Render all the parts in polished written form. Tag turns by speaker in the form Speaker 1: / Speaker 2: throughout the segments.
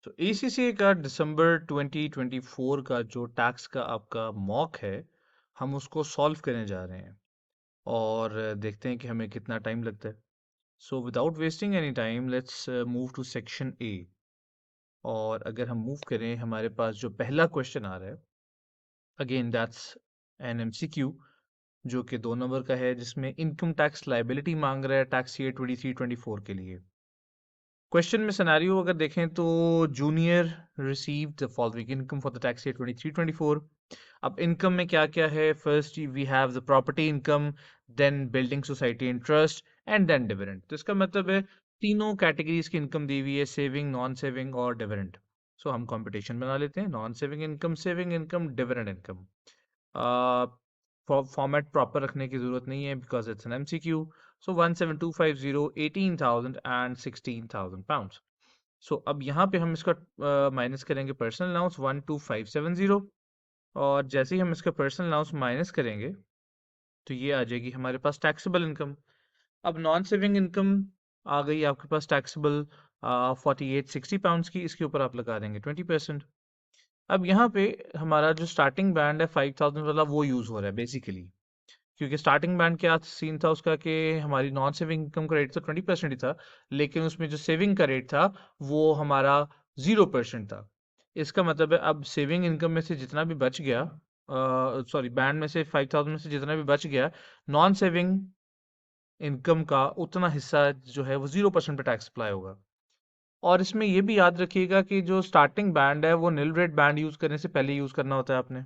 Speaker 1: तो एसीसी का दिसंबर 2024 का जो टैक्स का आपका मॉक है, हम उसको सॉल्व करने जा रहे हैं और देखते हैं कि हमें कितना टाइम लगता है। So without wasting any time let's move to section A. और अगर हम मूव करें, हमारे पास जो पहला क्वेश्चन आ रहा है, अगेन दैट्स एन एमसीक्यू जो कि 2 नंबर का है, जिसमें इनकम टैक्स लाइबिलिटी मांग रहा है टैक्स ईयर 23-24 के लिए। क्वेश्चन में सिनेरियो अगर देखें तो junior receive the following income for the tax year 23-24। अब इनकम में क्या क्या है? First we have the property income, then building society interest and then dividend. तो इसका मतलब है तीनों कैटेगरीज की इनकम दी हुई है, सेविंग, नॉन सेविंग और डिविडेंड। सो हम कंपटीशन बना लेते हैं, non saving income, dividend income. Format proper रखने की जरूरत नहीं है because it's an MCQ. So 17250, 18,000 and 16,000 pounds. So अब यहाँ पे हम इसका माइनस करेंगे पर्सनल अलाउंस 12570। और जैसे ही हम इसका पर्सनल अलाउंस माइनस करेंगे तो ये आ जाएगी हमारे पास टैक्सेबल इनकम। अब नॉन सेविंग इनकम आ गई आपके पास टैक्सेबल 4860 पाउंड्स की, इसके ऊपर आप लगा देंगे 20%। अब यहाँ पे हमारा जो स्टार्टिंग बैंड है 5000 वाला वो यूज हो रहा है बेसिकली, क्योंकि स्टार्टिंग बैंड क्या सीन था उसका कि हमारी नॉन सेविंग इनकम का रेट तो 20% ही था, लेकिन उसमें जो सेविंग का रेट था वो हमारा 0% था। इसका मतलब है अब सेविंग इनकम में से जितना भी बच गया, सॉरी बैंड में से 5000 में से जितना भी बच गया, नॉन सेविंग इनकम का उतना हिस्सा जो है वो 0% पे टैक्स अप्लाई होगा। और इसमें ये भी याद रखिएगा कि जो स्टार्टिंग बैंड है वो निल रेट बैंड यूज करने से पहले यूज करना होता है आपने।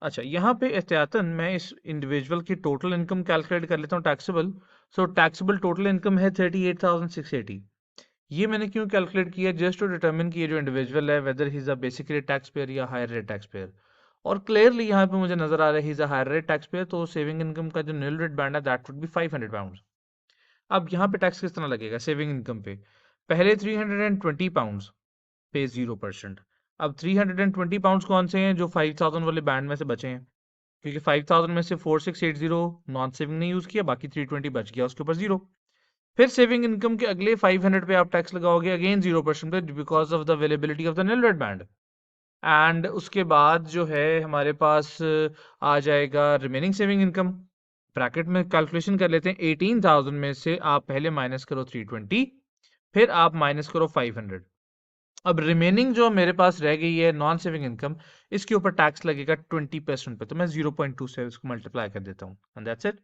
Speaker 1: अच्छा, यहाँ पे एहतियातन मैं इस इंडिविजुअल की टोटल इनकम कैलकुलेट कर लेता हूँ टैक्सेबल। सो टैक्सेबल टोटल इनकम है 38,680। ये मैंने क्यों कैलकुलेट किया? जस्ट टू डिटरमिन कि ये जो इंडिविजुअल है whether he is a basic rate tax payer या हायर रेट टैक्स पेयर। और क्लियरली यहाँ पे मुझे नजर आ रहा है he is a higher rate tax payer, तो सेविंग इनकम का जो निल रेट बैंड है दैट वुड बी 500 पाउंड। अब यहाँ पे टैक्स किस तरह लगेगा सेविंग इनकम पे? पहले 320 पाउंड पे 0%। अब 320 पाउंड कौन से हैं? जो 5000 वाले बैंड में से बचे हैं, क्योंकि 5000 में से 4680 नॉन सेविंग ने यूज किया, बाकी 320 बच गया, उसके ऊपर जीरो। फिर सेविंग इनकम के अगले 500 पे आप टैक्स लगाओगे अगेन 0% पे because of the availability of the nil rate band. And उसके बाद जो है हमारे पास आ जाएगा रिमेनिंग सेविंग इनकम। ब्रैकेट में कैलकुलेशन कर लेते हैं, 18,000 में से आप पहले माइनस करो 320, फिर आप माइनस करो 500। अब रिमेनिंग जो मेरे पास रह गई है नॉन सेविंग इनकम, इसके ऊपर टैक्स लगेगा 20% पे, तो मैं 0.2 से इसको मल्टीप्लाई कर देता हूँ एंड दैट्स इट।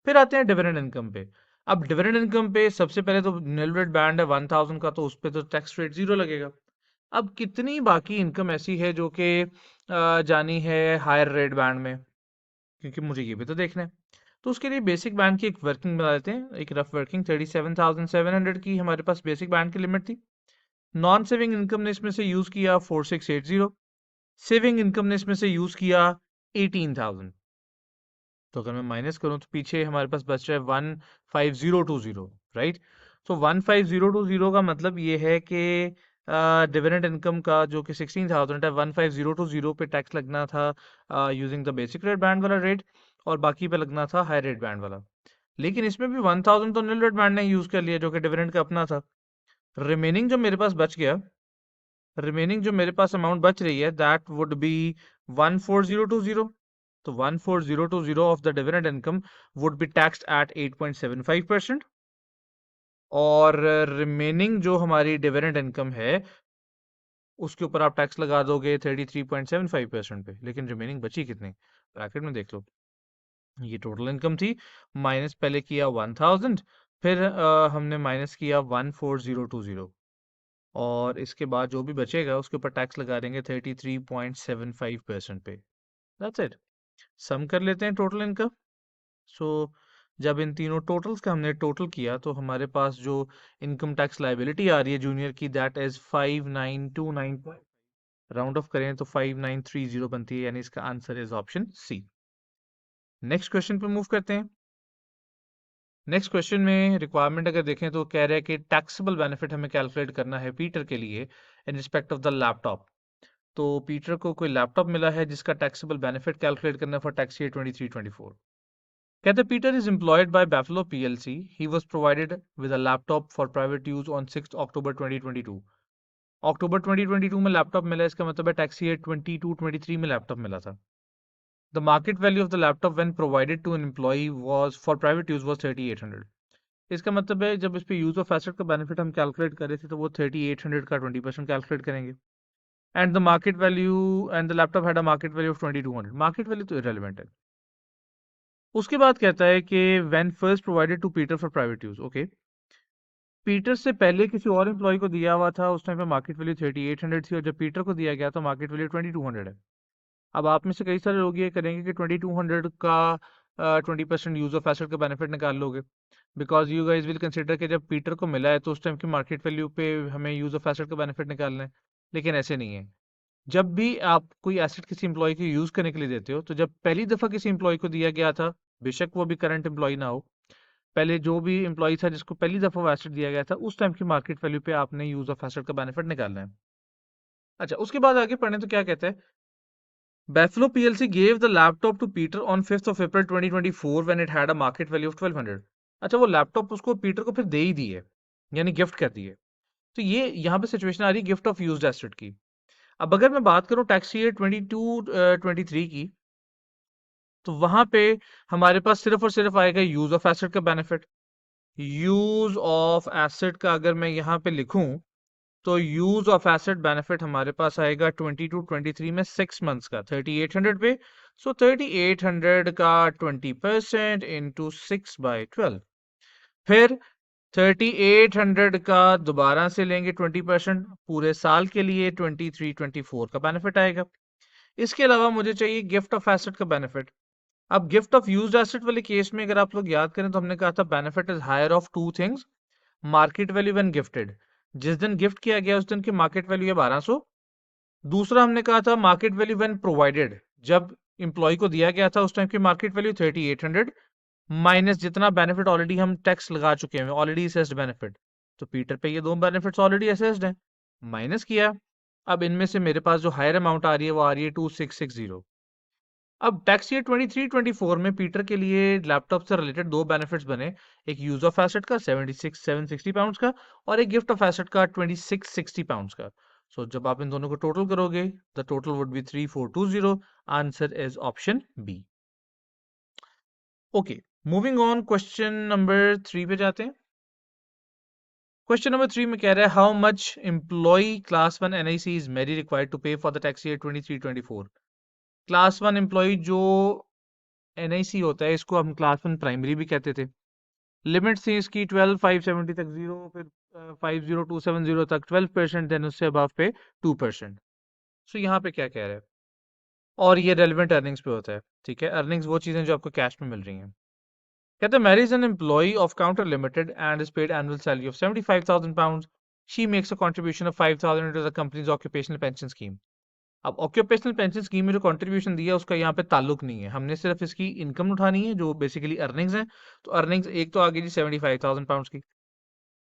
Speaker 1: फिर आते हैं डिविडेंड इनकम पे। अब डिविडेंड इनकम पे सबसे पहले तो निल रेट बैंड है 1000 का, तो उस पे तो टैक्स रेट 0 लगेगा। अब कितनी बाकी इनकम ऐसी है जो कि जानी है हायर रेट बैंड में, क्योंकि मुझे ये भी तो देखना है। तो उसके लिए बेसिक बैंड की एक वर्किंग बना लेते हैं, एक रफ वर्किंग। 37,700 की हमारे पास बेसिक बैंड की लिमिट थी। नॉन सेविंग इनकम ने इसमें से यूज किया 4680, सेविंग इनकम ने इसमें से यूज किया 18,000। तो अगर मैं माइनस करूं तो पीछे हमारे पास बच रहा है 15020, राइट? तो 15020 का मतलब ये है कि डिविडेंड इनकम का जो कि 16,000 है, 15020 पे टैक्स लगना था using the basic rate band वाला रेट, और बाकी पे लगना था हाई रेट बैंड वाला। लेकिन इसमें भी 1000 तो निल रेट बैंड ने यूज कर लिया जो कि डिविडेंड का अपना था। रिमेनिंग जो मेरे पास बच गया, रिमेनिंग जो मेरे पास अमाउंट बच रही है दैट वुड बी 14020। तो 14020 of the dividend income would be taxed eight 8.75%। और रिमेनिंग जो हमारी डिविडेंड इनकम है उसके ऊपर आप टैक्स लगा दोगे 33.75% पे। लेकिन रिमेनिंग बची कितनी? ब्रैकेट में देख लो, ये टोटल इनकम थी, माइनस पहले किया 1000, फिर हमने माइनस किया 14020, और इसके बाद जो भी बचेगा उसके ऊपर टैक्स लगा देंगे 33.75% पे। That's it. सम कर लेते हैं टोटल इनकम। सो जब इन तीनों टोटल्स का हमने टोटल किया तो हमारे पास जो इनकम टैक्स लाइबिलिटी आ रही है जूनियर की, दैट इज 5929, राउंड ऑफ करें तो 5930 बनती है, यानी इसका answer is option C. Next question पे मूव करते हैं। नेक्स्ट क्वेश्चन में रिक्वायरमेंट अगर देखें तो कह रहा है कि टैक्सेबल बेनिफिट हमें कैलकुलेट करना है पीटर के लिए in respect of the laptop. तो पीटर को कोई लैपटॉप मिला है जिसका टैक्सेबल बेनिफिट कैलकुलेट करना है फॉर टैक्स ईयर 23-24। कहते हैं Peter is employed by Buffalo PLC. He was provided with a laptop for private use on 6th October 2022. अक्टूबर 2022 में लैपटॉप मिला, इसका मतलब है टैक्स ईयर 22-23 में लैपटॉप मिला था। The market value of the laptop when provided to an employee was for private use was 3800। इसका मतलब है जब इस पे यूज ऑफ एसेट का बेनिफिट हम कैलकुलेट कर रहे थे तो वो 3800 का 20% कैलकुलेट करेंगे। And the market value and the laptop had a market value of 2200। Market value तो इररिलेवेंट है। उसके बाद कहता है कि when first provided to Peter for private use. Okay, Peter से पहले किसी और एम्प्लॉय को दिया हुआ था, उस टाइम पे मार्केट वैल्यू 3800 थी, और जब पीटर को दिया गया तो मार्केट वैल्यू 2200 है। अब आप में से कई सारे लोग ये करेंगे कि 2200 का 20% यूज ऑफ एसेट का बेनिफिट निकाल लोगे, because you guys will consider कि जब पीटर को मिला है तो उस टाइम की मार्केट वैल्यू पे हमें यूज ऑफ एसेट का बेनिफिट निकालना है। लेकिन ऐसे नहीं है। जब भी आप कोई एसेट किसी एम्प्लॉय को यूज करने के लिए देते हो, तो जब पहली दफा किसी एम्प्लॉय को दिया गया था, बेशक वो भी करंट एम्प्लॉय ना हो, पहले जो भी एम्प्लॉय था जिसको पहली दफा वो एसेट दिया गया था, उस टाइम की मार्केट वैल्यू पे आपने यूज ऑफ एसेट का बेनिफिट निकालना है। अच्छा, उसके बाद आगे पढ़ने तो क्या कहते हैं। Buffalo PLC gave the laptop to Peter on 5th of April 2024 when it had a market value of 1200। अच्छा, वो लैपटॉप उसको पीटर को फिर दे ही दी है, यानी गिफ्ट कर दी है। तो ये यहाँ पे सिचुएशन आ रही है गिफ्ट ऑफ यूज्ड एसेट की। अब अगर मैं बात करूँ टैक्स ईयर 22-23 की, तो वहां पे हमारे पास सिर्फ और सिर्फ आएगा यूज ऑफ एसेट का बेनिफिट। यूज ऑफ एसेट का अगर मैं यहाँ पे लिखूं, तो यूज ऑफ एसेट बेनिफिट हमारे पास आएगा 22-23 में 6 मंथ्स का 3800 पे। सो 3800 का 20% इंटू 6/12। फिर 3800 का दोबारा से लेंगे 20%, पूरे साल के लिए 23-24 का बेनिफिट आएगा। इसके अलावा मुझे चाहिए गिफ्ट ऑफ एसेट का बेनिफिट। अब गिफ्ट ऑफ यूज्ड एसेट वाले केस में अगर आप लोग याद करें तो हमने कहा था benefit is higher of two things. Market value when gifted, जिस दिन गिफ्ट किया गया उस दिन की मार्केट वैल्यू है 1200। दूसरा हमने कहा था मार्केट वैल्यू व्हेन प्रोवाइडेड, जब इंप्लॉय को दिया गया था उस टाइम की मार्केट वैल्यू 3800 माइनस जितना बेनिफिट ऑलरेडी हम टैक्स लगा चुके हैं, ऑलरेडी असेस्ड बेनिफिट। तो पीटर पे ये दो बेनिफिट्स ऑलरेडी असेस्ड हैं, माइनस किया। अब इनमें से मेरे पास जो हायर अमाउंट आ रही है वो आ रही है 2660। अब टैक्स ईयर 23-24 में पीटर के लिए लैपटॉप से रिलेटेड दो बेनिफिट्स बने। एक यूज ऑफ एसेट का 760 पाउंड्स का, और एक गिफ्ट ऑफ एसेट का 2660 पाउंड्स का। सो जब आप इन दोनों को टोटल करोगे, the total would be 3420। Answer is option B. Okay, moving on, question number 3 पे जाते हैं। क्वेश्चन नंबर 3 में कह रहा है how much employ class 1 NIC is Mary required to pay for the tax year 23-24। Class 1 employ जो NIC होता है, इसको हम क्लास 1 प्राइमरी भी कहते थे। लिमिट थी इसकी 12,570 तक 0, फिर 50,270 तक 12%, देन उससे अबव पे 2%। सो यहाँ पे क्या कह रहा है, और ये रेलिवेंट अर्निंग्स पे होता है। ठीक है, अर्निंग्स वो चीज़ें जो आपको कैश में मिल रही हैं। कहते हैं Mary is an employ of Counter Limited and is paid annual salary of 75,000 pound. She makes a contribution of 5,000 into the company's occupational pension scheme. अब ऑक्यूपेशनल पेंशन स्कीम में जो कंट्रीब्यूशन दिया उसका यहाँ पे ताल्लुक नहीं है, हमने सिर्फ इसकी इनकम उठानी है जो बेसिकली अर्निंग्स हैं। तो अर्निंग्स एक तो आ गई जी 75,000 पाउंड की।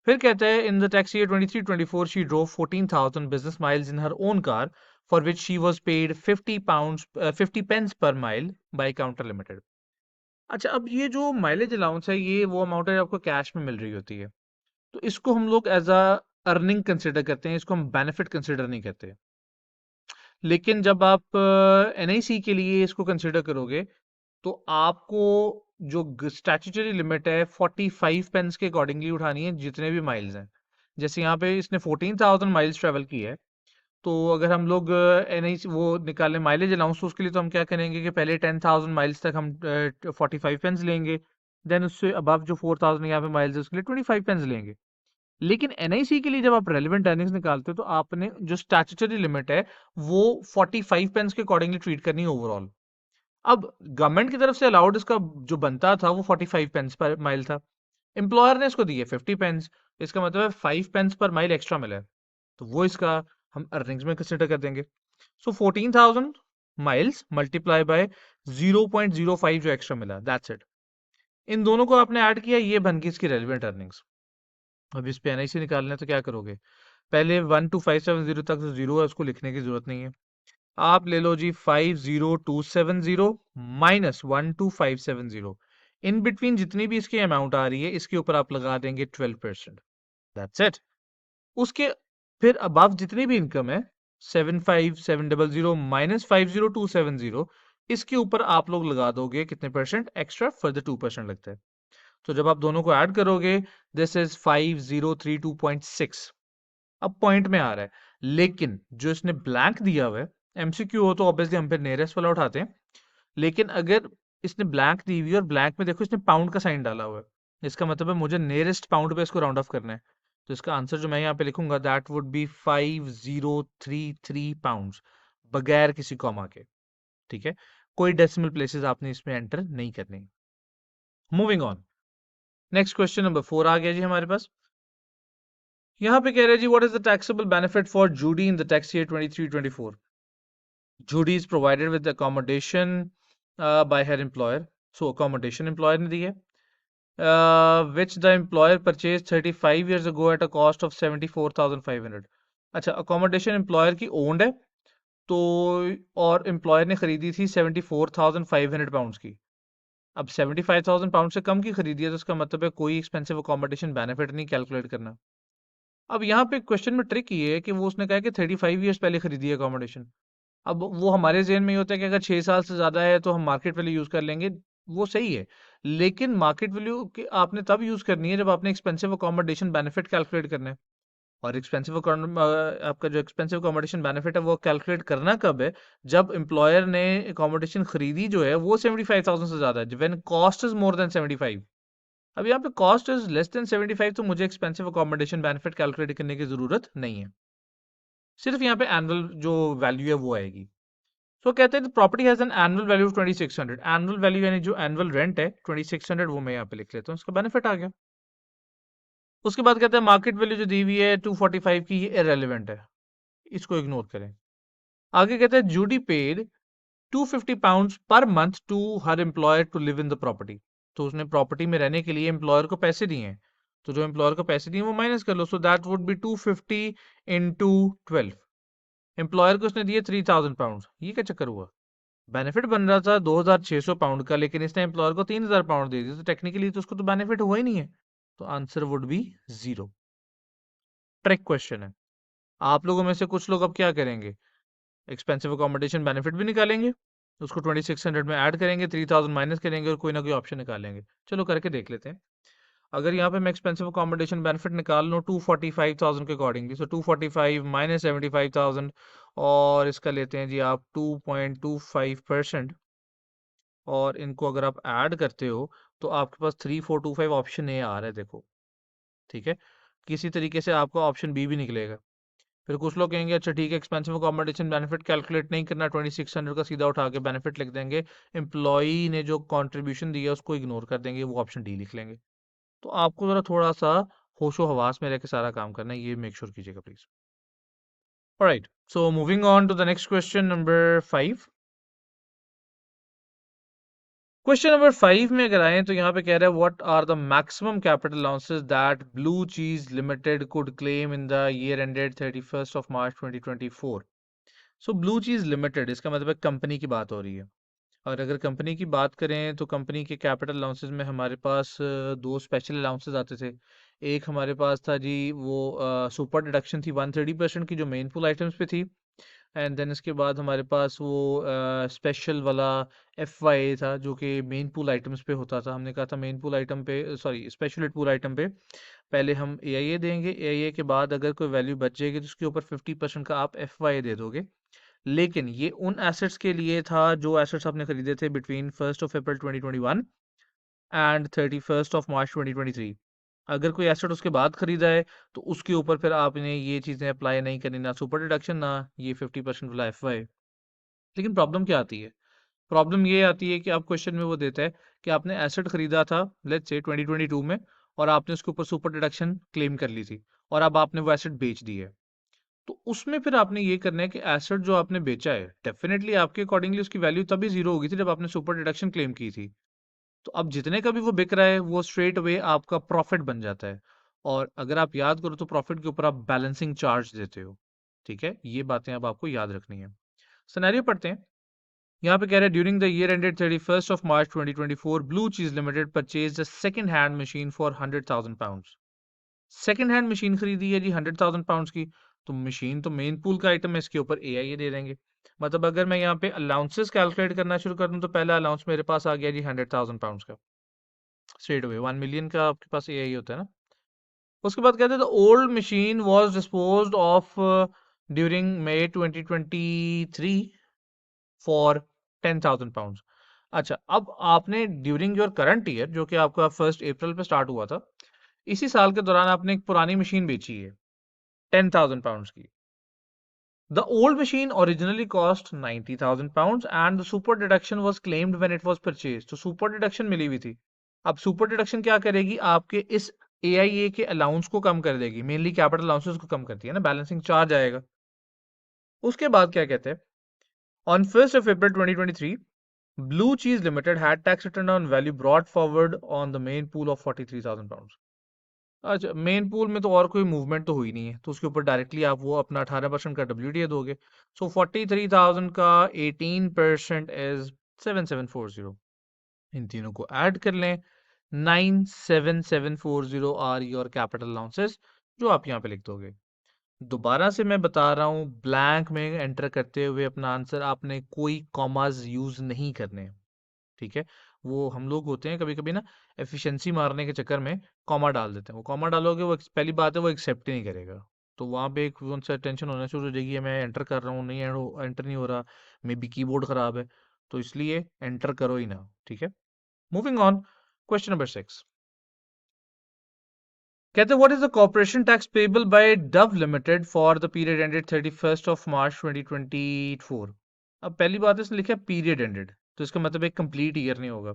Speaker 1: फिर कहता है in the tax year 23-24 she drove 14,000 business miles in her own car for which she was paid 50 pence per mile by Counter Limited. अच्छा, अब ये जो माइलेज अलाउंस है ये वो अमाउंट है आपको कैश में मिल रही होती है, तो इसको हम लोग एज अ अर्निंग कंसिडर करते हैं, इसको हम बेनिफिट कंसिडर नहीं करते। लेकिन जब आप NIC के लिए इसको कंसिडर करोगे तो आपको जो स्टैट्यूटरी लिमिट है 45 पेंस के अकॉर्डिंगली उठानी है जितने भी माइल्स हैं। जैसे यहाँ पे इसने 14,000 माइल्स ट्रेवल की है, तो अगर हम लोग NIC वो निकालें माइलेज अलाउंस, तो उसके लिए तो हम क्या करेंगे कि पहले 10,000 माइल्स तक हम 45 पेंस लेंगे, देन उससे अबव जो 4,000 यहाँ पे माइल्स है उसके लिए 25 पेंस लेंगे। लेकिन NIC के लिए जब आप रेलिवेंट अर्निंग्स निकालते हो तो आपने जो स्टैट्यूटरी लिमिट है वो 45 पेंस के अकॉर्डिंगली ट्रीट करनी है ओवरऑल। अब गवर्नमेंट की तरफ से अलाउड इसका जो बनता था वो 45 पेंस पर माइल था, एम्प्लॉयर ने इसको दिए 50 पेंस, इसका मतलब है 5 पेंस पर माइल एक्स्ट्रा मिला है, तो वो इसका हम अर्निंग्स में कंसिडर कर देंगे। सो 14,000 माइल्स मल्टीप्लाई बाय 0.05 जो एक्स्ट्रा मिला, दैट्स इट। इन दोनों को आपने ऐड किया, ये बन गई इसकी रेलिवेंट अर्निंग्स। अब इस पे NIC निकालना है तो क्या करोगे, पहले 12570 तक जो जीरो है उसको लिखने की जरूरत नहीं है। आप ले लो जी 50270 माइनस 12570, इन बिटवीन जितनी भी इसकी अमाउंट आ रही है इसके ऊपर आप लगा देंगे 12%, दैट्स इट। उसके फिर अबव जितनी भी इनकम है 75700 माइनस 50270, इसके ऊपर आप लोग लगा दोगे कितने परसेंट एक्स्ट्रा, फर्दर 2% लगता है। तो जब आप दोनों को ऐड करोगे दिस इज 5032.6। अब पॉइंट में आ रहा है, लेकिन जो इसने ब्लैंक दिया हुआ है, एमसीक्यू हो तो ऑब्वियसली हम फिर नियरेस्ट वाला उठाते हैं, लेकिन अगर इसने ब्लैंक दी हुई है और ब्लैंक में देखो इसने पाउंड का साइन डाला हुआ है, इसका मतलब है मुझे नियरेस्ट पाउंड पे इसको राउंड ऑफ करना है। तो इसका आंसर जो मैं यहाँ पे लिखूंगा दैट वुड बी 5033 पाउंड्स, बगैर किसी कॉमा के। ठीक है, कोई डेसिमल प्लेसेस आपने इसमें एंटर नहीं करनी। Moving on, next question number 4 आ गया जी हमारे पास। यहाँ पे कह रहे हैं जी what is the taxable benefit for Judy in the tax year 23-24। Judy is provided with accommodation by her employer, so accommodation employer ने दी है, which the employer purchased 35 years ago at a cost of 74,500। अच्छा, accommodation employer की owned है, तो और employer ने खरीदी थी 74,500 पाउंड्स की। अब 75,000 पाउंड से कम की खरीदी है, तो इसका मतलब है कोई एक्सपेंसिव अकोमोडेशन बेनिफिट नहीं कैलकुलेट करना। अब यहाँ पे क्वेश्चन में ट्रिक ये है कि वो उसने कहा कि 35 ईयर्स पहले खरीदी है अकोमोडेशन। अब वो हमारे ज़हन में ये होता है कि अगर 6 साल से ज़्यादा है तो हम मार्केट वैल्यू यूज़ कर लेंगे, वो सही है। लेकिन मार्केट वैल्यू की आपने तब यूज़ करनी है जब आपने एक्सपेंसिव अकोमोडेशन बेनिफिट कैलकुलेट करना है। और आपका जो एक्सपेंसिव अकोमोडेशन बेनिफिट है वो कैलकुलेट करना कब है, जब एम्प्लॉयर ने अकोमोडेशन खरीदी जो है वो 75,000 से ज़्यादा है, when cost is more than 75। अब यहाँ पे कॉस्ट इज लेस देन 75, तो मुझे एक्सपेंसिव अकोमोडेशन बेनिफिट कैलकुलेट करने की ज़रूरत नहीं है, सिर्फ यहाँ पे एनुअल जो वैल्यू है वो आएगी। तो कहते हैं property has an annual value of 2600। Annual value यानी जो एनुअल रेंट है 2600, वो मैं यहाँ पे लिख लेता हूँ, इसका बेनिफिट आ गया। उसके बाद कहते हैं मार्केट वैल्यू जो दी हुई है 245 की, ये इरेलीवेंट है, इसको इग्नोर करें। आगे कहते हैं Judy paid 250 pounds per month to her employer to live in the property. तो उसने प्रॉपर्टी में रहने के लिए एम्प्लॉयर को पैसे दिए हैं, तो जो एम्प्लॉयर को पैसे दिए वो माइनस कर लो, so that would be 250 into 12। Employer को उसने दिए 3000 पाउंड, ये क्या चक्कर हुआ, बेनिफिट बन रहा था 2600 पाउंड का, लेकिन इसने एम्प्लॉयर को 3000 पाउंड दे दिया, तो टेक्निकली तो उसको तो बेनिफिट हुआ ही नहीं है, तो answer would B 0। Trick question है, आप लोगों में से कुछ लोग अब क्या करेंगे, एक्सपेंसिव अकोमोडेशन बेनिफिट भी निकालेंगे, उसको 2600 में ऐड करेंगे, 3000 माइनस करेंगे और कोई ना कोई ऑप्शन निकालेंगे। चलो करके देख लेते हैं। अगर यहाँ पे मैं एक्सपेंसिव अकोमोडेशन बेनिफिट निकाल लूँ 245,000 के अकॉर्डिंगली, सो 245 माइनस 75,000, और इसका लेते हैं जी आप 2.25%, और इनको अगर आप ऐड करते हो तो आपके पास 3425 ऑप्शन ए आ रहा है, देखो। ठीक है, किसी तरीके से आपका ऑप्शन बी भी निकलेगा। फिर कुछ लोग कहेंगे अच्छा ठीक है, एक्सपेंसिव अकोमोडेशन बेनिफिट कैलकुलेट नहीं करना, 2600 का सीधा उठा के बेनिफिट लिख देंगे, एम्प्लॉई ने जो कंट्रीब्यूशन दिया उसको इग्नोर कर देंगे, वो ऑप्शन डी लिख लेंगे। तो आपको जरा थोड़ा सा होशो हवास में रह के सारा काम करना है, ये मेक श्योर कीजिएगा please. Alright, so moving on to the next question number 5। Question number 5 में अगर आए तो यहाँ पे कह रहा है what are the maximum capital allowances that Blue Cheese Limited could claim in the year ended 31st of March 2024। So Blue Cheese Limited, इसका मतलब है कंपनी की बात हो रही है। और अगर कंपनी की बात करें तो कंपनी के कैपिटल अलाउंसेस में हमारे पास दो स्पेशल अलाउंसेस आते थे। एक हमारे पास था जी वो सुपर डिडक्शन थी 130% की, जो मेन पूल आइटम्स पे थी। एंड देन इसके बाद हमारे पास वो स्पेशल वाला FYA था, जो कि मेन पूल आइटम्स पे होता था। हमने कहा था मेन पूल आइटम पे, सॉरी स्पेशल पूल आइटम पे पहले हम AIA देंगे, AIA के बाद अगर कोई वैल्यू बच जाएगी तो उसके ऊपर 50% का आप FYA दे दोगे। लेकिन ये उन एसेट्स के लिए था जो एसेट्स आपने खरीदे थे बिटवीन 1 अप्रैल 2021 एंड 31 मार्च 2023। अगर कोई एसेट उसके बाद खरीदा है तो उसके ऊपर फिर आपने ये चीज़ें अप्लाई नहीं करनी, ना सुपर डिडक्शन ना ये 50% वाला FY। लेकिन प्रॉब्लम क्या आती है, प्रॉब्लम ये आती है कि आप क्वेश्चन में वो देता है कि आपने एसेट खरीदा था लेट्स से 2022 में, और आपने उसके ऊपर सुपर डिडक्शन क्लेम कर ली थी, और अब आपने वो एसेट बेच दी है। तो उसमें फिर आपने ये करना है कि एसेट जो आपने बेचा है डेफिनेटली आपके अकॉर्डिंगली उसकी वैल्यू तभी जीरो होगी थी जब आपने सुपर डिडक्शन क्लेम की थी। तो अब जितने का भी वो बिक रहा है वो स्ट्रेट अवे आपका प्रॉफिट बन जाता है। और अगर आप याद करो तो प्रॉफिट के ऊपर आप बैलेंसिंग चार्ज देते हो। ठीक है, ये बातें अब आपको याद रखनी है। सिनेरियो पढ़ते हैं। यहाँ पे कह रहा है during the year ended 31st of March 2024 Blue Cheese Limited purchase a second hand machine for 100,000 pounds. Second hand machine खरीदी है जी 100,000 पाउंड्स की। तो मशीन तो मेन पूल का आइटम है, इसके ऊपर AIA दे देंगे। मतलब अगर मैं यहाँ पे अलाउंसेस कैलकुलेट करना शुरू कर दूँ तो पहला अलाउंस मेरे पास आ गया जी 100,000 पाउंड्स का, स्ट्रेट अवे 1 मिलियन का आपके पास AIA होता है ना। उसके बाद कहते हैं the old machine was disposed of during May 2023 for 10,000 pounds. अच्छा, अब आपने ड्यूरिंग योर करंट ईयर, जो कि आपका 1 अप्रैल पे स्टार्ट हुआ था, इसी साल के दौरान आपने एक पुरानी मशीन बेची है 10,000 पाउंड्स की। The old machine originally cost 90,000 pounds and the super deduction was claimed when it was purchased. तो super deduction मिली हुई थी। अब super deduction क्या करेगी, आपके इस AIA के अलाउंस को कम कर देगी, मेनली कैपिटल अलाउंसेस को कम करती है ना, बैलेंसिंग चार्ज आएगा। उसके बाद क्या कहते हैं, on 1st of April 2023 Blue Cheese Limited had tax return on value brought forward on the main pool of 43,000 pounds। अच्छा, मेन पूल में तो और कोई मूवमेंट तो हुई नहीं है, तो उसके ऊपर डायरेक्टली आप वो अपना 18% का WDA दोगे। सो 43,000 का 18% इज 7740। इन तीनों को ऐड कर लें, 97740 आर योर कैपिटल अलाउंसेस, जो आप यहाँ पे लिख दोगे। दोबारा से मैं बता रहा हूँ, ब्लैंक में एंटर करते हुए अपना आंसर आपने कोई कॉमाज यूज नहीं करने, ठीक है। वो हम लोग होते हैं कभी कभी ना, एफिशिएंसी मारने के चक्कर में कॉमा डाल देते हैं। वो कॉमा डालोगे, वो पहली बात है वो एक्सेप्ट ही नहीं करेगा, तो वहां पे एक उनसे टेंशन होना शुरू हो जाएगी, ये मैं एंटर कर रहा हूँ, नहीं एंटर नहीं हो रहा, मे बी कीबोर्ड खराब है, तो इसलिए एंटर करो ही ना, ठीक है। मूविंग ऑन, क्वेश्चन नंबर 6 कहते हैं what is the corporation tax payable by Dove limited for the period ended 31 मार्च 2024। अब पहली बात है, इसने लिखा है पीरियड एंडेड, तो इसका मतलब एक कंप्लीट ईयर नहीं होगा।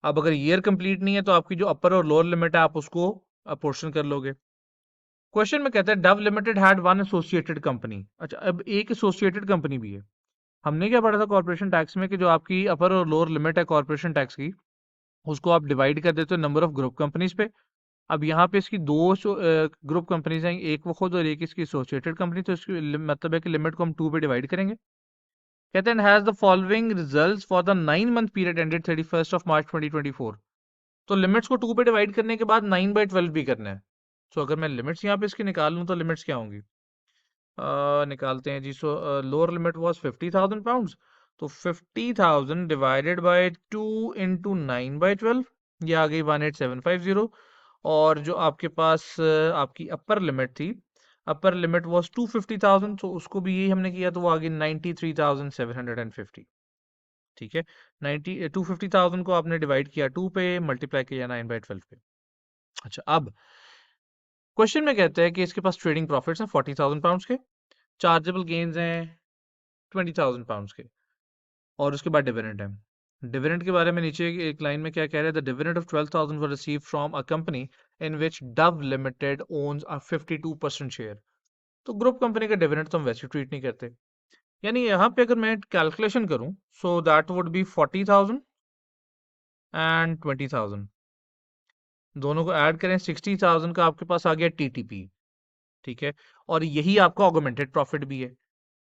Speaker 1: अब अगर ईयर कंप्लीट नहीं है तो आपकी जो अपर और लोअर लिमिट है आप उसको अपोर्शन कर लोगे। क्वेश्चन में कहता है Dove limited had one associated company. अच्छा, अब एक एसोसिएटेड कंपनी भी है। हमने क्या पढ़ा था कॉर्पोरेशन टैक्स में कि जो आपकी अपर और लोअर लिमिट है कॉर्पोरेशन टैक्स की, उसको आप डिवाइड कर देते हो नंबर ऑफ ग्रुप कंपनीज पे। अब यहाँ पे इसकी दो ग्रुप कंपनीज हैं, एक वो खुद और एक इसकी एसोसिएटेड कंपनी, तो इसकी मतलब है कि लिमिट को हम 2 पे डिवाइड करेंगे। कहते हैं has the following results for the 9 month period ended 31 मार्च 2024। तो लिमिट्स को 2 पे डिवाइड करने के बाद 9/12 भी करना है। सो अगर मैं लिमिट्स यहाँ पे इसकी निकाल लूँ तो लिमिट्स क्या होंगी, निकालते हैं जी। So lower limit was 50,000 pounds, तो 50,000 डिवाइडेड बाय 2 इंटू 9/12, ये आ गई 18750। और जो आपके पास आपकी अपर लिमिट थी, अपर लिमिट वाज 250,000, तो उसको भी यही हमने किया, तो वो आ गई 93,750, ठीक है। 250,000 को आपने डिवाइड किया 2 पे, मल्टीप्लाई किया 9/12 पे। अच्छा, अब क्वेश्चन में कहते हैं कि इसके पास ट्रेडिंग प्रॉफिट्स हैं 40,000 पाउंड्स के, चार्जेबल गेन्स हैं 20,000 पाउंड्स के, और उसके बाद डिविडेंड है। डिविडेंड के बारे में नीचे एक लाइन में क्या कह रहे हैं, the dividend of 12,000 were receive from a company in which Dove limited owns a 52% share. तो ग्रुप कंपनी का डिविडेंड तो हम वैसे ट्रीट नहीं करते, यानी यहाँ पे अगर मैं कैलकुलेशन करूं, सो दैट वुड बी 40,000 एंड 20,000, दोनों को ऐड करें 60,000 का आपके पास आ गया TTP, ठीक है। और यही आपका ऑगमेंटेड प्रॉफिट भी है।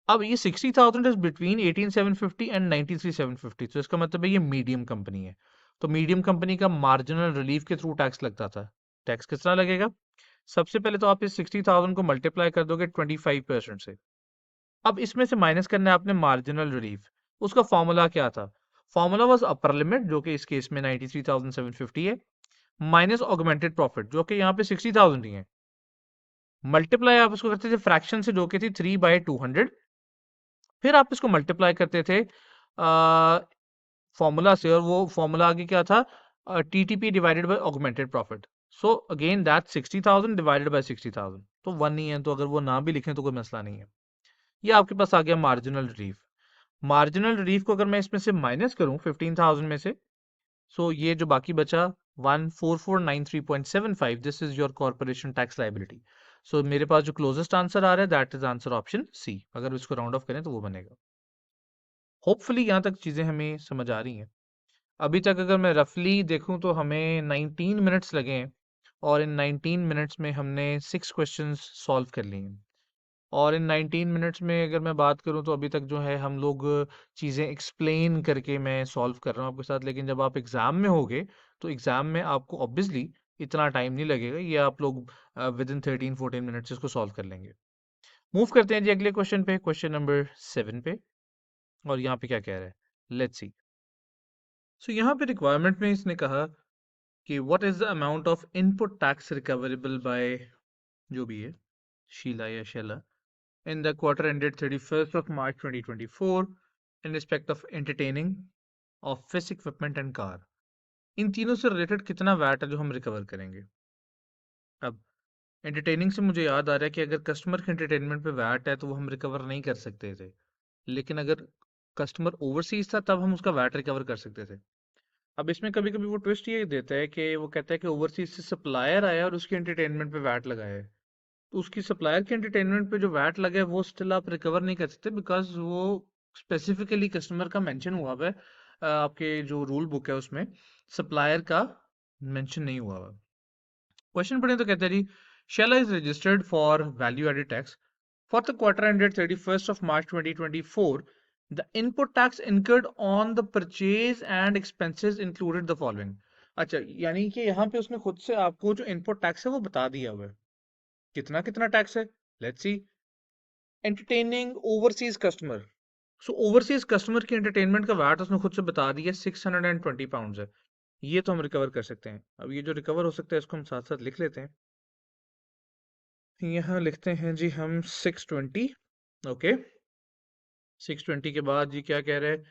Speaker 1: अब ये 60,000 इज बिटवीन 18,750 एंड 93,750, तो इसका मतलब है ये मीडियम कंपनी है। तो मीडियम कंपनी का मार्जिनल रिलीफ के थ्रू टैक्स लगता था। टैक्स कितना लगेगा, सबसे पहले तो आप इस 60,000 को मल्टीप्लाई कर दोगे 25% से। अब इसमें से माइनस करना है आपने मार्जिनल रिलीफ। उसका फॉर्मूला क्या था, फॉर्मूला वाज अपर लिमिट, जो कि इस केस में 93,750 है, माइनस ऑगमेंटेड प्रॉफिट, जो कि यहाँ पे 60,000 ही है, मल्टीप्लाई आप इसको करते थे फ्रैक्शन से, जो कि थी 3/200, फिर आप इसको मल्टीप्लाई करते थे फॉर्मूला से, और वो फॉर्मूला आगे क्या था, TTP divided by augmented profit. So again that 60,000 divided by 60,000, तो 1 ही है, तो अगर वो ना भी लिखें तो कोई मसला नहीं है। ये आपके पास आ गया मार्जिनल रिलीफ। मार्जिनल रिलीफ को अगर मैं इसमें से माइनस करूं 15,000 में से, सो ये जो बाकी बचा 14493.75, this is your corporation tax liability. So मेरे पास जो क्लोजेस्ट आंसर आ रहा है that is answer option C, अगर इसको राउंड ऑफ करें तो वो बनेगा। होपफुली यहाँ तक चीज़ें हमें समझ आ रही हैं। अभी तक अगर मैं रफली देखूं तो हमें 19 मिनट्स लगे हैं, और इन 19 मिनट्स में हमने 6 क्वेश्चंस सॉल्व कर लिए हैं। और इन 19 मिनट्स में अगर मैं बात करूं तो अभी तक जो है हम लोग चीज़ें एक्सप्लेन करके मैं सॉल्व कर रहा हूं आपके साथ, लेकिन जब आप एग्ज़ाम में होगे तो एग्ज़ाम में आपको ऑब्वियसली इतना टाइम नहीं लगेगा, ये आप लोग विद इन 13-14 मिनट्स इसको सॉल्व कर लेंगे। मूव करते हैं जी अगले क्वेश्चन पे, क्वेश्चन नंबर 7 पे। और यहाँ पे क्या कह रहा है, लेट्स सी। सो यहाँ पे रिक्वायरमेंट में इसने कहा कि what is the amount of input tax recoverable by, जो भी है, शीला या शेला, in the quarter ended 31st of March 2024 in respect of entertaining, office equipment and car। इन तीनों से रिलेटेड कितना वैट है जो हम रिकवर करेंगे। अब एंटरटेनिंग से मुझे याद आ रहा है कि अगर कस्टमर के एंटरटेनमेंट पे वैट है तो वो हम रिकवर नहीं कर सकते थे, लेकिन अगर कस्टमर ओवरसीज था तब हम उसका वैट रिकवर कर सकते थे। अब इसमें कभी कभी वो ट्विस्ट ये देता है कि वो कहता है कि ओवरसीज से सप्लायर आया और उसके एंटरटेनमेंट पे वैट लगाया है, तो उसकी सप्लायर के एंटरटेनमेंट पे जो वैट लगा है वो स्टिल आप रिकवर नहीं कर सकते, बिकॉज वो स्पेसिफिकली कस्टमर का मेंशन हुआ हुआ है। आपके जो रूल बुक है उसमें सप्लायर का मेंशन नहीं हुआ हुआ। क्वेश्चन पढ़े तो कहते हैं जी, Sheila is registered for value added tax for the quarter ended 31st of March 2024। The input tax incurred on the purchase and expenses included the following. अच्छा, यानी कि यहाँ पे उसने खुद से आपको जो इनपुट टैक्स है वो बता दिया हुआ है, कितना कितना टैक्स है। Let's see. Entertaining overseas customer, so overseas customer की एंटरटेनमेंट का वैट उसने खुद से बता दिया, 620 पाउंड है। ये तो हम रिकवर कर सकते हैं। अब ये जो रिकवर हो सकता है इसको हम साथ साथ लिख लेते हैं। यहाँ लिखते हैं जी हम 620। ओके, 620 के बाद जी क्या कह रहे हैं,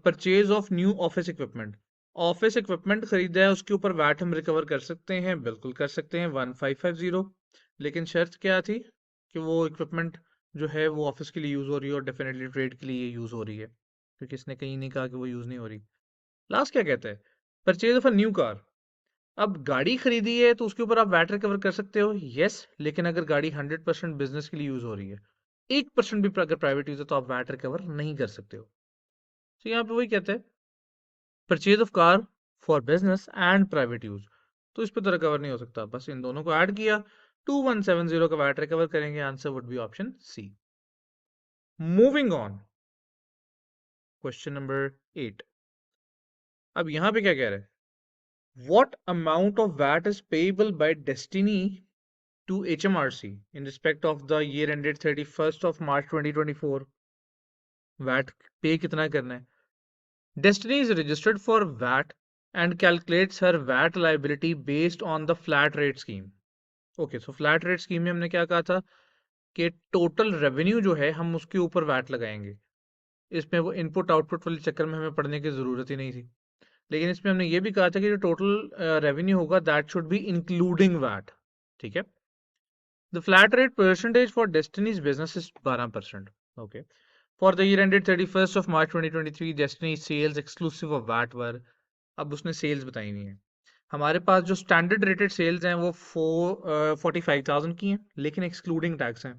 Speaker 1: purchase of new office equipment. Office equipment खरीदा है, उसके ऊपर वैट हम रिकवर कर सकते हैं, बिल्कुल कर सकते हैं, 1550। लेकिन शर्त क्या थी कि वो इक्विपमेंट जो है वो ऑफिस के लिए यूज हो रही है और डेफिनेटली ट्रेड के लिए यूज हो रही है, क्योंकि इसने कहीं नहीं कहा कि वो यूज नहीं हो रही। लास्ट क्या कहता है, purchase of a new car. अब गाड़ी खरीदी है तो उसके ऊपर आप वैट रिकवर कर सकते हो, यस, लेकिन अगर गाड़ी 100% बिजनेस के लिए यूज हो रही है, 1% भी अगर प्राइवेट यूज है तो आप वैट रिकवर नहीं कर सकते हो। तो यहाँ पे वही कहते हैं, purchase of car for business and private use, तो इस पे तो रिकवर नहीं हो सकता, बस इन दोनों को ऐड किया, 2170 का वैट रिकवर करेंगे। Answer would be option C. Moving on, question number 8। अब यहाँ पे क्या कह रहे हैं, what amount of VAT is payable by Destiny to HMRC in respect of the year ended 31st of March 2024। VAT पे कितना करना है। Destiny is registered for VAT and calculates her VAT liability based on the flat rate scheme। Okay, so flat rate scheme में हमने क्या कहा था कि टोटल रेवेन्यू जो है हम उसके ऊपर वैट लगाएंगे। इसमें वो इनपुट आउटपुट वाले चक्कर में हमें पढ़ने की जरूरत ही नहीं थी, लेकिन इसमें हमने ये भी कहा था कि जो टोटल रेवेन्यू होगा that should be including VAT. ठीक है। The flat rate percentage for Destiny's business is 12%. Okay. For the year ended 31st of March 2023, Destiny sales exclusive of VAT were, अब उसने सेल्स बताई नहीं है। हमारे पास जो स्टैंडर्ड रेटेड सेल्स हैं वो 45,000 की हैं, लेकिन एक्सक्लूडिंग टैक्स हैं।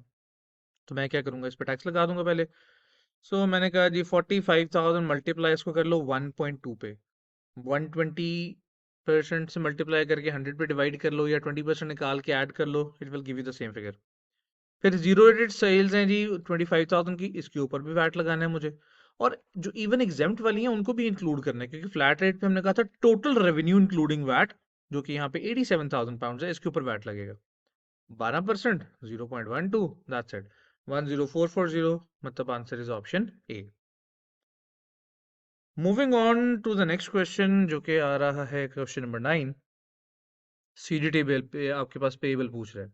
Speaker 1: तो मैं क्या करूंगा, इस पर टैक्स लगा दूंगा पहले। मैंने कहा जी 45,000 मल्टीप्लाई इसको कर लो 1.2 पे, 120% से मल्टीप्लाई करके 100 पे डिवाइड कर लो, या 20% निकाल के ऐड कर लो, it will give you the same figure. फिर जीरो रेटेड सेल्स हैं जी 25,000 की, इसके ऊपर भी वैट लगाना है मुझे। और जो इवन एग्जाम्प्ट वाली हैं उनको भी इंक्लूड करना है, क्योंकि फ्लैट रेट पे हमने कहा था टोटल रेवेन्यू इंक्लूडिंग वैट, जो कि यहाँ पे 87,000 पाउंड है, इसके ऊपर वैट लगेगा 12%, 0.12, दैट्स इट, 10440, मतलब answer is option A. Moving on to the next question, जो कि आ रहा है question number 9। CDT bill pay आपके पास पेएबल पूछ रहा है,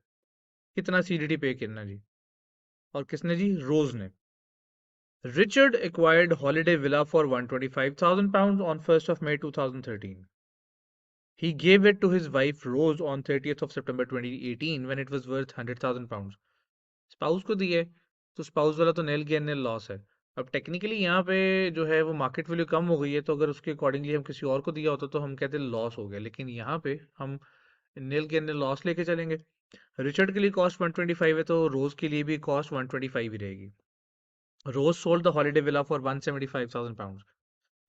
Speaker 1: कितना सीडीटी पे करना जी, और किसने जी, रोज ने। Richard acquired Holiday Villa for 125,000 pounds on 1st of May 2013. He gave it to his wife Rose on 30th of September 2018 when it was worth 100,000 pounds. Spouse को दिए, तो स्पाउस वाला तो नेल गेन नेल लॉस है। अब technically यहाँ पे जो है वो मार्केट वैल्यू कम हो गई है, तो अगर उसके अकॉर्डिंगली हम किसी और को दिया होता तो हम कहते लॉस हो गया, लेकिन यहाँ पे हम नेल गेन नेल लॉस लेके चलेंगे। रिचर्ड के लिए कॉस्ट 125 है, तो रोज के लिए भी कॉस्ट 125 ही रहेगी। Rose sold the holiday villa for 175,000 pound.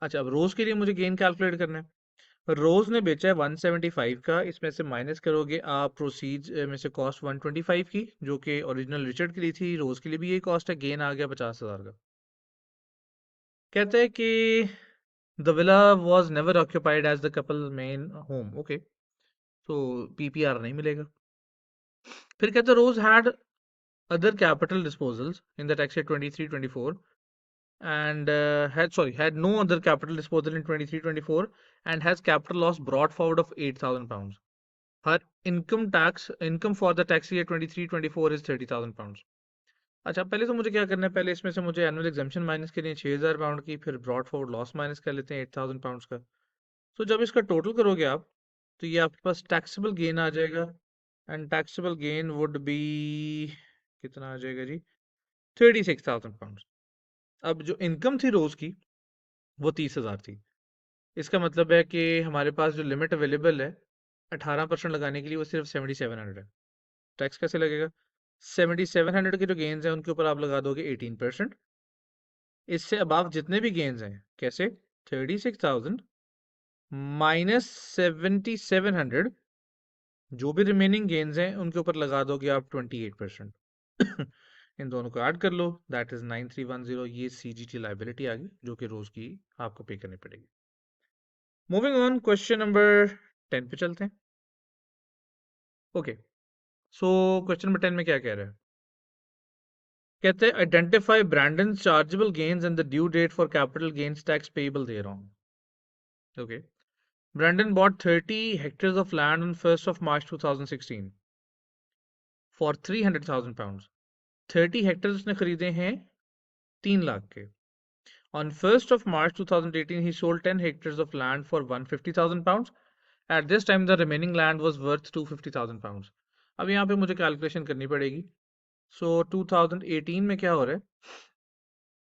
Speaker 1: अच्छा, अब रोज के लिए मुझे गेन कैलकुलेट करना है। रोज ने बेचा है 175 का, इसमें से माइनस करोगे आप प्रोसीज में से कॉस्ट 125 की, जो कि ओरिजिनल रिचर्ड के लिए थी, रोज के लिए भी यही कॉस्ट है, गेन आ गया 50,000 का। कहते हैं कि the villa was never occupied as the couple main home. Okay, तो पीपीआर नहीं मिलेगा। फिर कहते हैं Rose had other capital disposals in the tax year 23-24 and had no other capital disposal in 23-24 and has capital loss brought forward of £8,000. Her income for the tax year 23-24 is £30,000. अच्छा, पहले तो मुझे क्या करना है, पहले इसमें से मुझे एनुअल एग्जाम्पशन माइनस करनी है £6,000 की, फिर ब्रॉड फॉरवर्ड लॉस माइनस कर लेते हैं £8,000 का। तो जब इसका टोटल करोगे आप, तो ये आपके पास टैक्सेबल गेन आ जाएगा and taxable gain would be कितना आ जाएगा जी, £36,000। अब जो इनकम थी रोज की वो 30,000 थी। इसका मतलब है कि हमारे पास जो लिमिट अवेलेबल है 18% लगाने के लिए वो सिर्फ 7700 है। टैक्स कैसे लगेगा? 7700 के जो गेन्स हैं उनके ऊपर आप लगा दोगे 18%। इससे अब आप जितने भी गेन्स हैं, कैसे, 36,000 माइनस 7700, जो भी रिमेनिंग गेन्स हैं उनके ऊपर लगा दोगे आप 28%। इन दोनों को ऐड कर लो, दैट इज 9310। ये सीजीटी लाइबिलिटी आ गई जो कि रोज की आपको पे करनी पड़ेगी। मूविंग ऑन, क्वेश्चन नंबर 10 पे चलते हैं। ओके, सो क्वेश्चन नंबर 10 में क्या कह रहा है? कहते हैं identify Brandon chargeable gains and the due date for capital gains tax payable thereon. Okay, Brandon bought 30 hectares of land on 1st of March 2016 for £300,000। 30 hectare उसने खरीदे हैं 3 लाख के। On 1st of March 2018, he sold 10 hectares of land for £150,000। At this time, the remaining land was worth £250,000। अब यहाँ पे मुझे calculation करनी पड़ेगी। सो 2018 में क्या हो रहा है,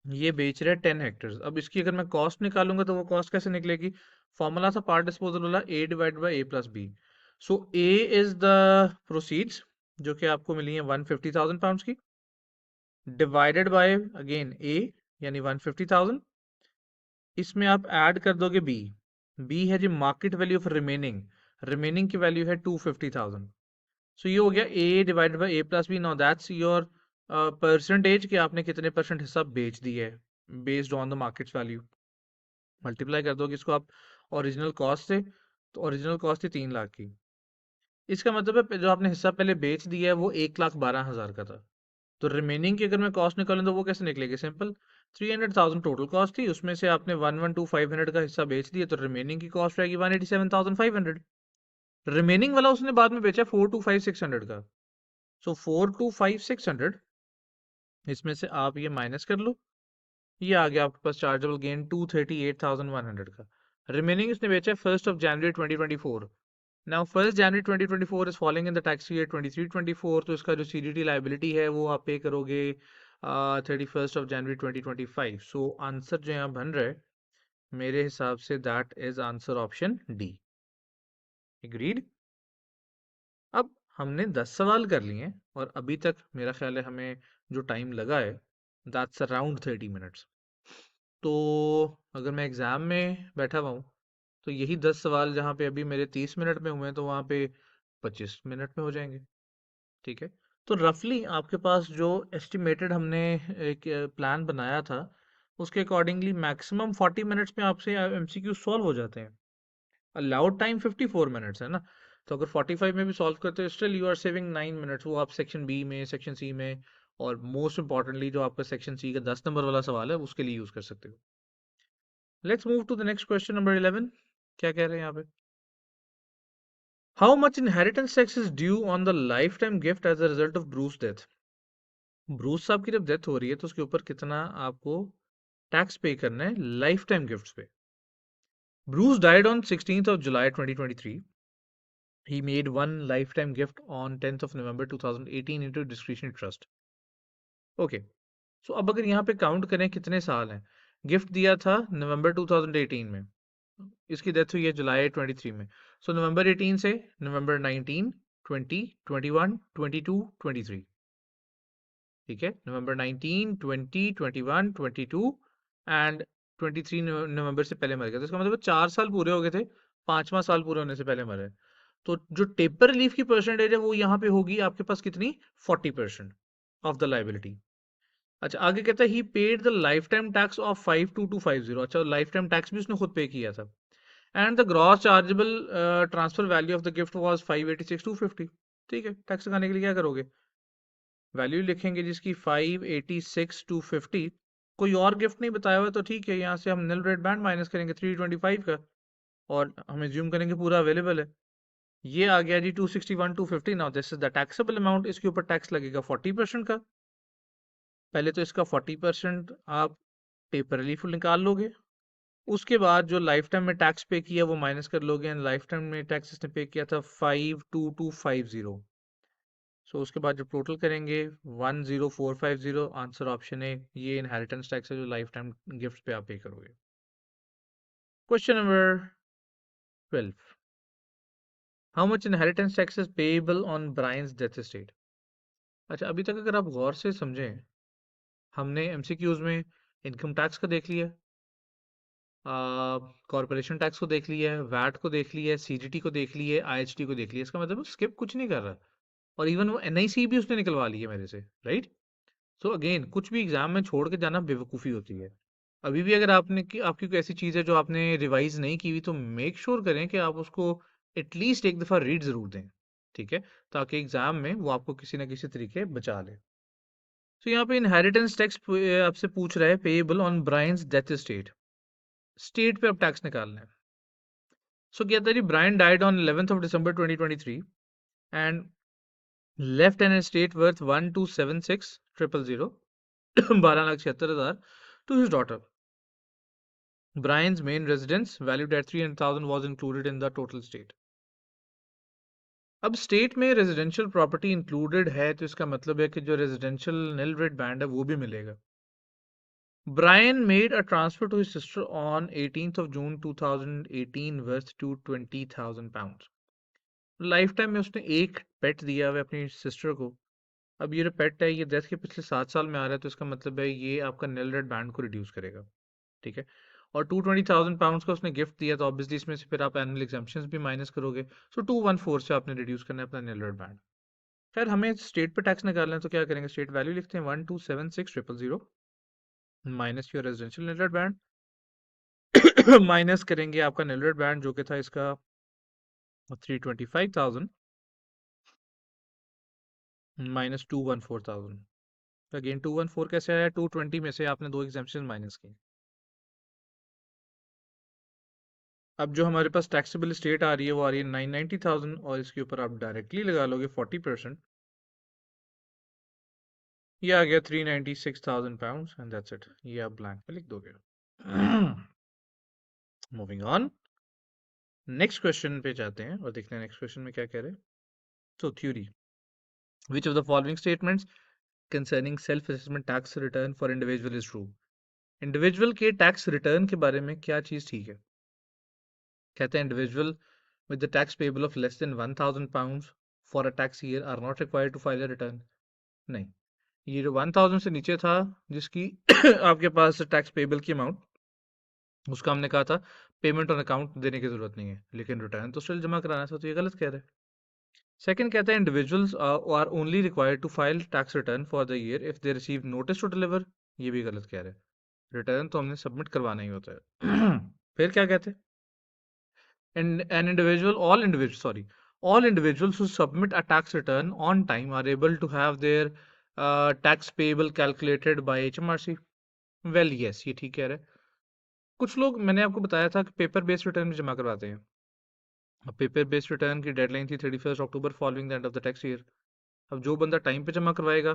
Speaker 1: ये बेच रहे हैं 10 हेक्टेयर। अब इसकी अगर मैं कॉस्ट निकालूंगा तो वो कॉस्ट कैसे निकलेगी? फॉर्मूला था पार्ट डिस्पोजल वाला, A divide by A plus B. So A is the proceeds जो कि आपको मिली है £150,000 की, डिवाइडेड बाय अगेन A यानी 150,000। इसमें आप ऐड कर दोगे B है जी मार्केट वैल्यू ऑफ रिमेनिंग की वैल्यू है 250,000। सो ये हो गया A divided by A plus B. Now that's your percentage कि आपने कितने परसेंट हिस्सा बेच दिया है based on the market value. Multiply कर दोगे इसको आप ओरिजिनल कॉस्ट से, तो ओरिजिनल कॉस्ट थी 3 लाख की। इसका मतलब है जो आपने हिस्सा पहले बेच दिया है वो 1,12,000 का था। तो रिमेनिंग की अगर मैं कॉस्ट निकालूं तो वो कैसे निकलेगी? सिंपल, 300,000 टोटल कॉस्ट थी, उसमें से आपने 112,500 का हिस्सा बेच दिया, तो रिमेनिंग की कॉस्ट रहेगी 187,500। रिमेनिंग वाला उसने बाद में बेचा 425,600 का। सो 425,600 इसमें से आप ये माइनस कर लो, ये आ गया आपके पास चार्जेबल गेन 238,100 का। रिमेनिंग इसने बेचा 1st of January 2024। Now 1st January 2024 is falling in the tax year 23-24, तो इसका जो सीडीटी लाइबिलिटी है वो आप पे करोगे 31st of January 2025। So answer जो यहाँ बन रहा है मेरे हिसाब say that is answer option D. Agreed? अब हमने 10 सवाल कर लिए हैं और अभी तक मेरा ख्याल है हमें जो टाइम लगा है दैट्स अराउंड 30 मिनट्स। तो अगर मैं एग्जाम में बैठा हुआ हूँ तो यही 10 सवाल जहाँ पे अभी मेरे 30 मिनट में हुए हैं तो वहाँ पे 25 मिनट में हो जाएंगे। ठीक है, तो रफली आपके पास जो एस्टिमेटेड हमने एक प्लान बनाया था उसके अकॉर्डिंगली मैक्सिमम 40 मिनट्स में आपसे एमसीक्यू सॉल्व हो जाते हैं। अलाउड टाइम 54 मिनट्स है ना, तो अगर 45 में भी सॉल्व करते हो still you are saving 9 minutes. वो आप सेक्शन बी में, सेक्शन सी में, और मोस्ट इंपॉर्टेंटली जो आपका सेक्शन सी का 10 नंबर वाला सवाल है उसके लिए यूज कर सकते हो। Let's move to the next question number 11। क्या कह रहे हैं यहाँ पे? How much inheritance tax is due on the life time gift as a result of Bruce death. Bruce साहब की जब डेथ हो रही है तो उसके ऊपर कितना आपको टैक्स पे करना है लाइफ टाइम गिफ्ट्स पे? Bruce died on 16th of July 2023। He made one lifetime gift on 10th of November 2018 into discretionary trust। Okay, सो अब अगर यहाँ पे काउंट करें कितने साल हैं, गिफ्ट दिया था नवंबर 2018 में, इसकी डेथ हुई है जुलाई 23 में। सो नवंबर 18 से नवंबर 19, 20, 21, 22, 23। ठीक है, नवंबर 19, 20, 21, 22 एंड 23 नवंबर से पहले मर गया। तो इसका मतलब 4 साल पूरे हो गए थे, 5वां साल पूरे होने से पहले मरे। तो जो टेपर रिलीफ की परसेंटेज है वो यहाँ पे होगी आपके पास कितनी, 40% ऑफ द लाइबिलिटी। अच्छा, आगे कहता है he paid the life time tax of 52250। अच्छा, लाइफ टाइम टैक्स भी उसने खुद पे किया था। And the gross chargeable transfer value of the gift was 586,250। ठीक है, टैक्स लगाने के लिए क्या करोगे, वैल्यू लिखेंगे जिसकी 586,250। कोई और गिफ्ट नहीं बताया हुआ तो ठीक है, यहाँ से हम निल रेट बैंड माइनस करेंगे 325 का और हम एज्यूम करेंगे पूरा अवेलेबल है। ये आ गया जी 261,250। Now this is the taxable amount. इसके ऊपर टैक्स लगेगा 40% का। पहले तो इसका 40% आप पेपर रिलीफ निकाल लोगे, उसके बाद जो लाइफ टाइम में टैक्स पे किया वो माइनस कर लोगे, एंड लाइफ टाइम में टैक्स इसने पे किया था 52250। सो उसके बाद जब टोटल करेंगे 10450। आंसर ऑप्शन है, ये इनहेरिटेंस टैक्स है जो लाइफ टाइम गिफ्ट पे आप पे करोगे। Question number 12, how much inheritance tax is payable on Brian's death estate. अच्छा, अभी तक अगर आप गौर से समझें, हमने एमसीक्यूज में इनकम टैक्स को देख लिया, कॉर्पोरेशन टैक्स को देख लिया है, वैट को देख लिया है, सीजीटी को देख लिया है, आईएचटी को देख लिया। इसका मतलब स्किप कुछ नहीं कर रहा, और इवन वो एनआईसी भी उसने निकलवा ली है मेरे से, राइट। सो अगेन, कुछ भी एग्जाम में छोड़ के जाना बेवकूफ़ी होती है। अभी भी अगर आपकी कोई ऐसी चीज़ है जो आपने रिवाइज नहीं की हुई, तो मेक श्योर करें कि आप उसको एटलीस्ट एक दफ़ा रीड ज़रूर दें, ठीक है, ताकि एग्जाम में वो आपको किसी ना किसी तरीके बचा ले। तो यहाँ पे इनहेरिटेंस टैक्स आपसे पूछ रहा है payable on Brian's death estate. Estate पे अब टैक्स निकालना है। सो क्या था जी, Brian died on 11th of December 2023 and left an estate worth 1276000 12,76,000 to his daughter. Brian's main residence, valued at 300,000, was included in the total estate. अब state में residential property included है, तो इसका मतलब है कि जो रेजिडेंशियल निल रेट बैंड है वो भी मिलेगा। Brian made a transfer to his sister on 18th of June 2018 worth to 20,000 pounds. Life time में उसने एक पेट दिया हुआ है अपनी सिस्टर को। अब ये जो पेट है ये डेथ के पिछले 7 साल में आ रहा है, तो इसका मतलब है ये आपका निल रेट बैंड को रिड्यूस करेगा, ठीक है। और 220,000 पाउंड्स का उसने गिफ्ट दिया, तो ऑब्वियसली इसमें से फिर आप एनुअल एग्जाम्पशंस भी माइनस करोगे। सो 214 से आपने रिड्यूस करना है अपना निल रेट बैंड। खैर, हमें स्टेट पे टैक्स निकालना है, तो क्या करेंगे, स्टेट वैल्यू लिखते हैं 1276000 minus your residential nil rate band minus करेंगे आपका निल रेट बैंड जो कि था इसका 325,000 माइनस 214,000। अगेन 214 कैसे आया, 220 में से आपने दो एग्जाम्पशन माइनस किए। अब जो हमारे पास टैक्सेबल स्टेट आ रही है वो आ रही है 990,000, और इसके ऊपर आप डायरेक्टली लगा लोगे 40%। ये आ गया 396,000 पाउंड्स, एंड दैट्स इट। ये आप ब्लैंक पे लिख दोगे। मूविंग ऑन, नेक्स्ट क्वेश्चन पे जाते हैं और देखते हैं नेक्स्ट क्वेश्चन में क्या कह रहे हैं। तो theory, which of the following statements concerning self assessment tax return for individual is true. Individual के टैक्स रिटर्न के बारे में क्या चीज ठीक है। कहते हैं individual with the tax payable of less than 1,000 pounds for a tax year are not required to file a return। नहीं, ये जो 1,000 से नीचे था जिसकी आपके पास टैक्स पेबल की अमाउंट, उसका हमने कहा था पेमेंट ऑन अकाउंट देने की जरूरत नहीं है, लेकिन रिटर्न तो स्टिल जमा कराना था, तो ये गलत कह रहे हैं। सेकंड कहता है individuals are only required to file tax return for the year if they receive notice to deliver. ये भी गलत कह रहे हैं, रिटर्न तो हमने सबमिट करवाना ही होता है। फिर क्या कहते हैं, and an individual all individuals who submit a tax return on time are able to have their tax payable calculated by HMRC। well yes, ये ठीक कह रहे हैं। कुछ लोग, मैंने आपको बताया था कि पेपर बेस्ड रिटर्न भी जमा करवाते हैं। अब पेपर बेस्ड रिटर्न की डेडलाइन थी 31 October following the end of the tax year. अब जो बंदा टाइम पे जमा करवाएगा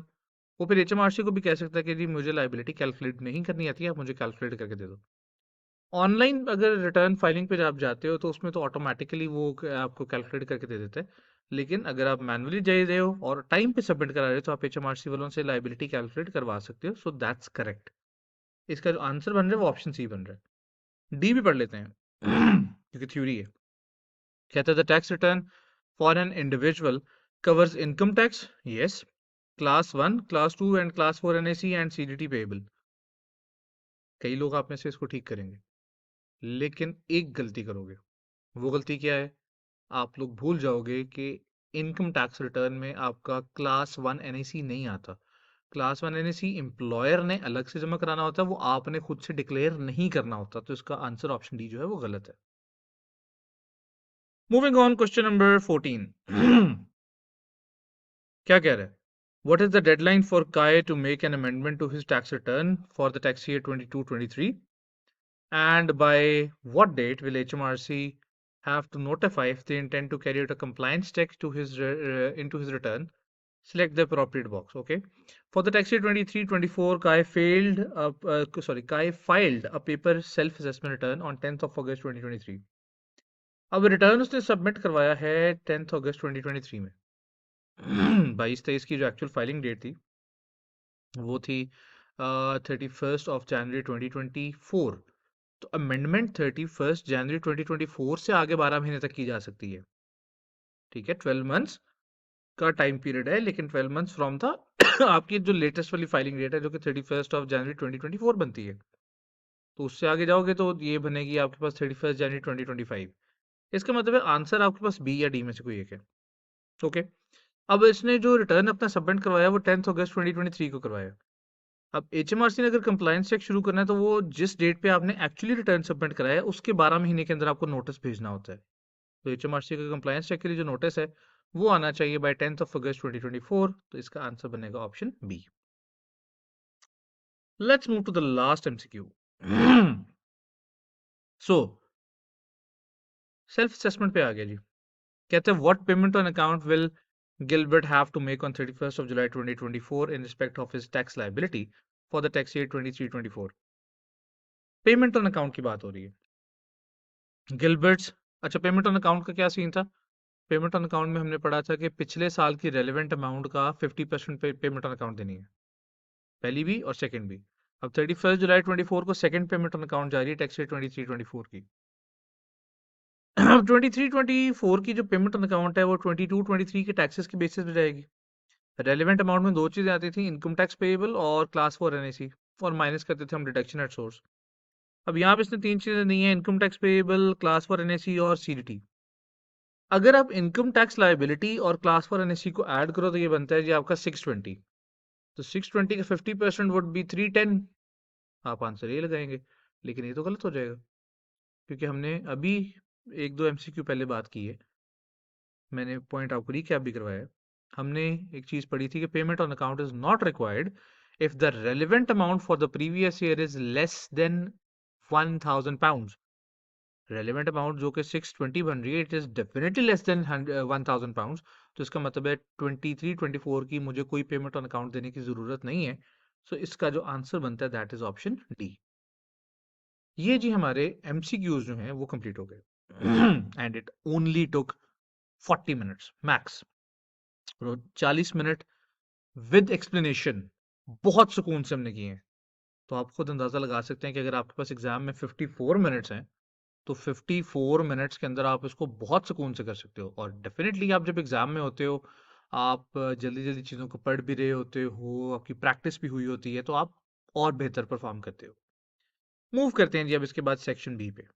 Speaker 1: वो फिर HMRC को भी कह सकता है कि जी मुझे लाइबिलिटी कैलकुलेट नहीं करनी आती है, आप मुझे कैलकुलेट करके दे दो। ऑनलाइन अगर रिटर्न फाइलिंग पे आप जाते हो तो उसमें तो ऑटोमेटिकली वो आपको कैलकुलेट करके दे देता है, लेकिन अगर आप मैनुअली जा रहे हो और टाइम पे सबमिट करा रहे हो तो आप HMRC वालों से लाइबिलिटी कैलकुलेट करवा सकते हो। So that's correct. इसका जो आंसर बन रहा है वो ऑप्शन सी बन रहा है। डी भी पढ़ लेते हैं क्योंकि थ्योरी है। कहता है the tax return for an individual covers income tax, yes, class 1, class 2 and class 4 NAC and CGT payable. कई लोग आप में से इसको ठीक करेंगे, लेकिन एक गलती करोगे। वो गलती क्या है, आप लोग भूल जाओगे कि इनकम टैक्स रिटर्न में आपका क्लास 1 NAC नहीं आता। क्लास 1 NAC एम्प्लॉयर ने अलग से जमा कराना होता है, वो आपने खुद से डिक्लेयर नहीं करना होता। तो इसका आंसर ऑप्शन डी जो है वो गलत है। मूविंग ऑन, क्वेश्चन नंबर 14 क्या कह रहा है, What is the deadline for Kai to make an amendment to his tax return for the tax year 22-23? And by what date will HMRC have to notify if they intend to carry out a compliance check to into his return? Select the appropriate box. Okay. For the tax year 23-24, Kai filed a paper self-assessment return on 10th of August 2023. अब return उसने submit करवाया है 10th अगस्त 2023 में 22-23 की जो actual filing date थी वो थी 31 जनवरी 2024। तो अमेंडमेंट 31 जनवरी 2024 से आगे 12 महीने तक की जा सकती है। ठीक है, 12 मंथ्स का टाइम पीरियड है, लेकिन 12 मंथ्स फ्रॉम था आपकी जो लेटेस्ट वाली फाइलिंग डेट है जो कि 31 जनवरी 2024 बनती है। तो उससे आगे जाओगे तो ये बनेगी आपके पास 31 जनवरी 2025। इसका मतलब है आंसर आपके पास बी या डी में से कोई एक है। ओके, अब इसने जो रिटर्न अपना सबमिट करवाया वो 10 अगस्त 2023 को करवाया। अब HMRC ने अगर कंप्लायंस चेक शुरू करना है तो वो जिस डेट पे आपने एक्चुअली रिटर्न सबमिट कराया उसके 12 महीने के अंदर आपको नोटिस भेजना होता है। तो HMRC का कंप्लायंस चेक के लिए जो नोटिस है वो आना चाहिए बाय 10 अगस्त 2024। तो इसका आंसर बनेगा option B. Let's move to the last MCQ। So self assessment पे आ गया जी। कहते हैं what payment on account will Gilbert have to make on 31st of July 2024 in respect of his tax liability for the tax year 23-24। Payment on account की बात हो रही है। गिलबर्ट्स, अच्छा पेमेंट ऑन अकाउंट का क्या सीन था? पेमेंट ऑन अकाउंट में हमने पढ़ा था कि पिछले साल की रेलेवेंट अमाउंट का 50% पेमेंट ऑन अकाउंट देनी है, पहली भी और सेकंड भी। अब 31 जुलाई 24 को सेकंड पेमेंट ऑन अकाउंट जा रही है टैक्स ईयर 23-24 की। अब 23-24 की जो पेमेंट ऑन अकाउंट है वो 22-23 के टैक्सेस के बेसिस पे जाएगी। रेलेवेंट अमाउंट में दो चीजें आती थी, इनकम टैक्स पेएबल और क्लास 4 NAC, और माइनस करते थे हम डिडक्शन एट सोर्स। अब यहाँ पे इसने तीन चीजें नहीं है, income tax payable, class 4 NAC और CDT। अगर आप इनकम टैक्स लाइबिलिटी और क्लास 4 NAC को ऐड करो तो ये बनता है जी आपका 620। तो 620 का 50% वुड बी 310। आप आंसर ये लगाएंगे, लेकिन ये तो गलत हो जाएगा क्योंकि हमने अभी एक दो MCQ पहले बात की है, मैंने पॉइंट आपको रिकैप भी करवाया है। हमने एक चीज पढ़ी थी कि payment on account is not required if the relevant amount for the previous year is less than 1000 pounds। relevant amount जो कि 620 बन रही है, it is definitely less than 1000 pounds। तो इसका मतलब है 23-24 की मुझे कोई पेमेंट ऑन अकाउंट देने की जरूरत नहीं है। सो इसका जो आंसर बनता है दैट इज ऑप्शन डी। ये जी हमारे MCQs जो हैं वो कंप्लीट हो गए and it only took 40 minutes max. 40 minute with explanation बहुत सुकून से हमने किए हैं। तो आप खुद अंदाजा लगा सकते हैं कि अगर आपके पास एग्जाम में 54 मिनट्स हैं तो 54 मिनट्स के अंदर आप इसको बहुत सुकून से कर सकते हो। और डेफिनेटली आप जब एग्जाम में होते हो, आप जल्दी जल्दी चीज़ों को पढ़ भी रहे होते हो, आपकी प्रैक्टिस भी हुई होती है, तो आप और बेहतर परफॉर्म करते हो। मूव करते हैं जी अब इसके बाद सेक्शन बी पे।